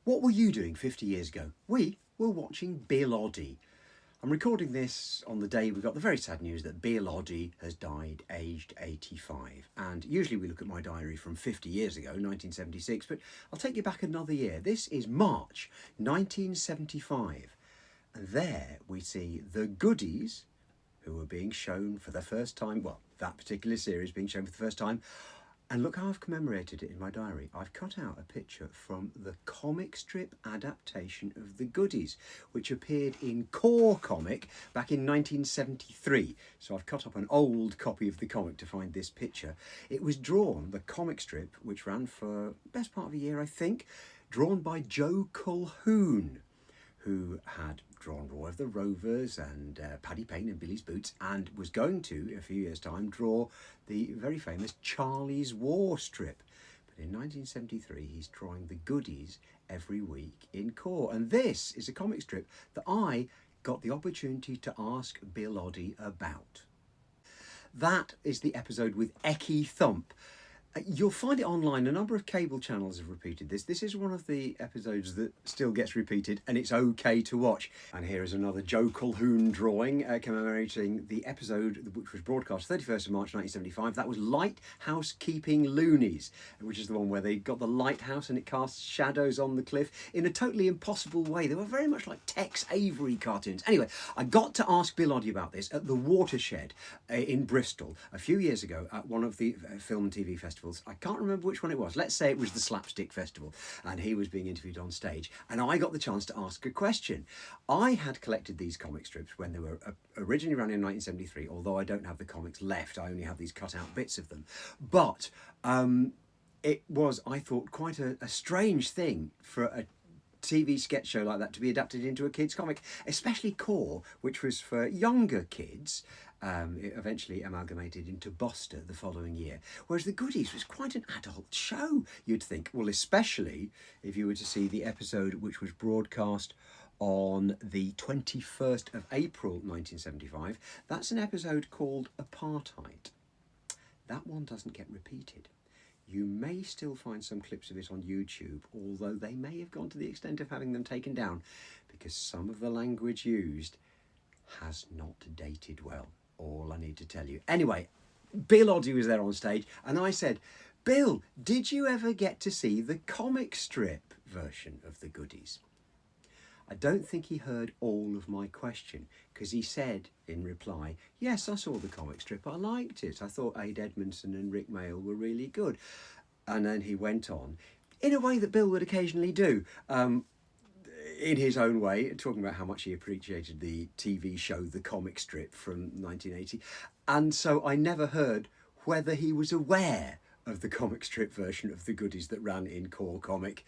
What were you doing 50 years ago? We were watching Bill Oddie. I'm recording this on the day we got the very sad news that Bill Oddie has died aged 85. And usually we look at my diary from 50 years ago, 1976, but I'll take you back another year. This is March 1975. And there we see the Goodies, who are being shown for the first time, well, that particular series being shown for the first time. And look how I've commemorated it in my diary. I've cut out a picture from the comic strip adaptation of The Goodies, which appeared in Core Comic back in 1973. So I've cut up an old copy of the comic to find this picture. It was drawn, the comic strip, which ran for the best part of a year, I think, drawn by Joe Colquhoun, who had drawn Roy of the Rovers and Paddy Payne and Billy's Boots, and was going to, in a few years' time, draw the very famous Charlie's War strip. But in 1973, he's drawing the Goodies every week in Core. And this is a comic strip that I got the opportunity to ask Bill Oddie about. That is the episode with Ecky Thump. You'll find it online. A number of cable channels have repeated this. This is one of the episodes that still gets repeated, and it's okay to watch. And here is another Joe Colquhoun drawing commemorating the episode which was broadcast 31st of March 1975. That was Lighthouse Keeping Loonies, which is the one where they got the lighthouse and it casts shadows on the cliff in a totally impossible way. They were very much like Tex Avery cartoons. Anyway, I got to ask Bill Oddie about this at the Watershed in Bristol a few years ago at one of the film and TV festivals. I can't remember which one it was. Let's say it was the Slapstick Festival, and he was being interviewed on stage, and I got the chance to ask a question. I had collected these comic strips when they were originally ran in 1973, although I don't have the comics left. I only have these cut out bits of them. But it was, I thought, quite a strange thing for a TV sketch show like that to be adapted into a kids comic, especially Core, which was for younger kids. It eventually amalgamated into Buster the following year, whereas The Goodies was quite an adult show, you'd think. Well, especially if you were to see the episode which was broadcast on the 21st of April 1975. That's an episode called Apartheid. That one doesn't get repeated. You may still find some clips of it on YouTube, although they may have gone to the extent of having them taken down because some of the language used has not dated well. All I need to tell you. Anyway, Bill Oddie was there on stage, and I said, Bill, did you ever get to see the comic strip version of The Goodies? I don't think he heard all of my question, because he said in reply, yes, I saw the comic strip, I liked it. I thought Ade Edmondson and Rick Mayall were really good. And then he went on, in a way that Bill would occasionally do, in his own way, talking about how much he appreciated the TV show The Comic Strip from 1980. And so I never heard whether he was aware of the comic strip version of The Goodies that ran in Core Comic.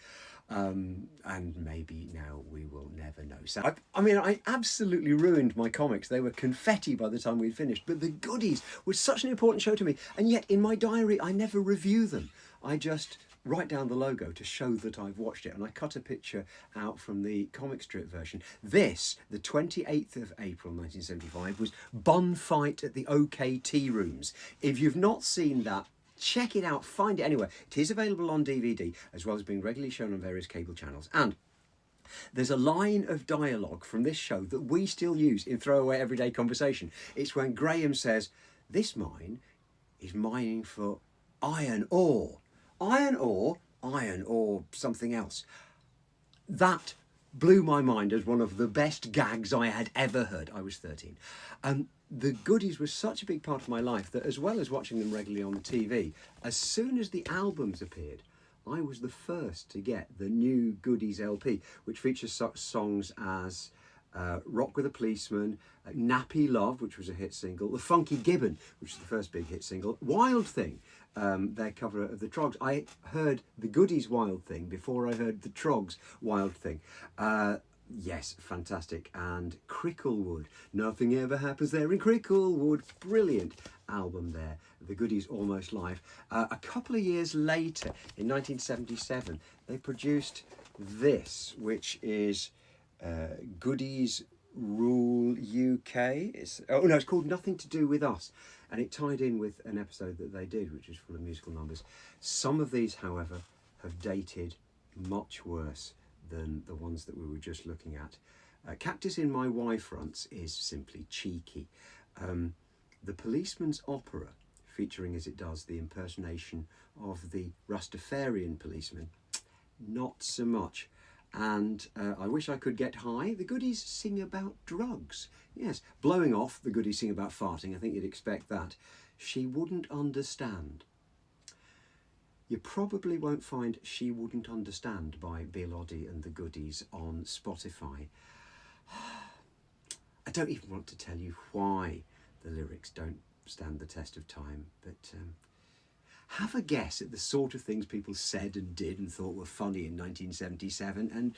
And maybe now we will never know. So, I absolutely ruined my comics. They were confetti by the time we'd finished. But The Goodies was such an important show to me. And yet in my diary, I never review them. I just write down the logo to show that I've watched it. And I cut a picture out from the comic strip version. This, the 28th of April 1975, was Bun Fight at the OK Tea Rooms. If you've not seen that, check it out, find it anywhere. It is available on DVD, as well as being regularly shown on various cable channels. And there's a line of dialogue from this show that we still use in throwaway everyday conversation. It's when Graham says, this mine is mining for iron ore. Iron ore something else. That blew my mind as one of the best gags I had ever heard. I was 13. The Goodies was such a big part of my life that, as well as watching them regularly on the TV, as soon as the albums appeared, I was the first to get the new Goodies LP, which features such songs as Rock with a Policeman, Nappy Love, which was a hit single, The Funky Gibbon, which was the first big hit single, Wild Thing, their cover of the Trogs. I heard the Goodies Wild Thing before I heard the Trogs Wild Thing. Yes, fantastic. And Cricklewood, Nothing Ever Happens There in Cricklewood, brilliant album there, The Goodies Almost Live. A couple of years later, in 1977, they produced this, which is Goodies Rule UK. It's called Nothing to Do with Us, and it tied in with an episode that they did, which was full of musical numbers. Some of these, however, have dated much worse than the ones that we were just looking at. Cactus in My Y Fronts is simply cheeky. The Policeman's Opera, featuring as it does the impersonation of the Rastafarian policeman, not so much. And I Wish I Could Get High, the Goodies sing about drugs. Yes, Blowing Off, the Goodies sing about farting. I think you'd expect that. She Wouldn't Understand. You probably won't find She Wouldn't Understand by Bill Oddie and the Goodies on Spotify. I don't even want to tell you why the lyrics don't stand the test of time, but have a guess at the sort of things people said and did and thought were funny in 1977, and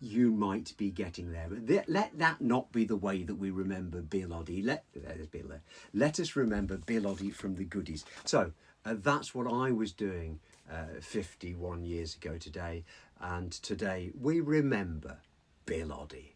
you might be getting there. But let that not be the way that we remember Bill Oddie. There's Bill there. Let us remember Bill Oddie from the Goodies. So that's what I was doing 51 years ago today, and today we remember Bill Oddie.